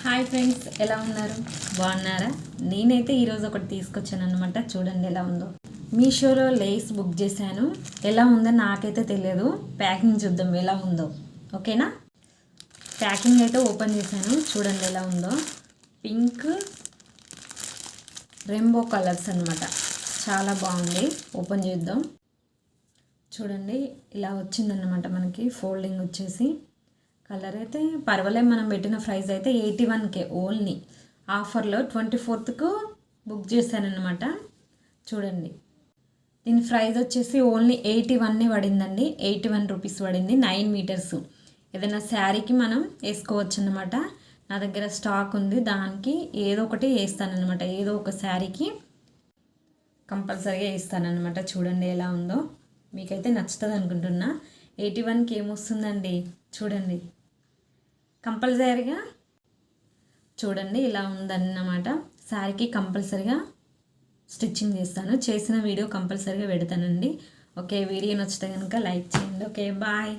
Hi friends, ఎలా ఉన్నారు? బాగున్నారా? నేనైతే ఈరోజు ఒకటి తీసుకొచ్చాను అనమాట. చూడండి ఎలా ఉందో. మీషోలో లేస్ బుక్ చేశాను. ఎలా ఉందో నాకైతే తెలియదు. ప్యాకింగ్ చూద్దాం ఎలా ఉందో. ఓకేనా? ప్యాకింగ్ అయితే ఓపెన్ చేశాను. చూడండి ఎలా ఉందో. పింక్ రెయిన్బో కలర్స్ అనమాట. చాలా బాగుంది. ఓపెన్ చేద్దాం. చూడండి ఇలా వచ్చిందన్నమాట. మనకి ఫోల్డింగ్ వచ్చేసి కలర్ అయితే పర్వాలేదు. మనం పెట్టిన ప్రైస్ అయితే 81K ఓన్లీ. ఆఫర్లో 24th బుక్ చేశానమాట. చూడండి దీని ప్రైస్ వచ్చేసి ఓన్లీ 81 పడిందండి. 81 రూపీస్ పడింది. 9 మీటర్స్. ఏదైనా శారీకి మనం వేసుకోవచ్చు అనమాట. నా దగ్గర స్టాక్ ఉంది. దానికి ఏదో ఒకటి వేస్తానన్నమాట. ఏదో ఒక శారీకి కంపల్సరీగా వేస్తానన్నమాట. చూడండి ఎలా ఉందో. మీకైతే నచ్చుతుంది అనుకుంటున్నా. 81కి ఏమొస్తుందండి చూడండి. కంపల్సరీగా చూడండి ఇలా ఉందన్నమాట. శారీకి కంపల్సరీగా స్టిచ్చింగ్ చేస్తాను. చేసిన వీడియో కంపల్సరీగా పెడతానండి. ఓకే, వీడియో నచ్చితే కనుక లైక్ చేయండి. Okay, bye.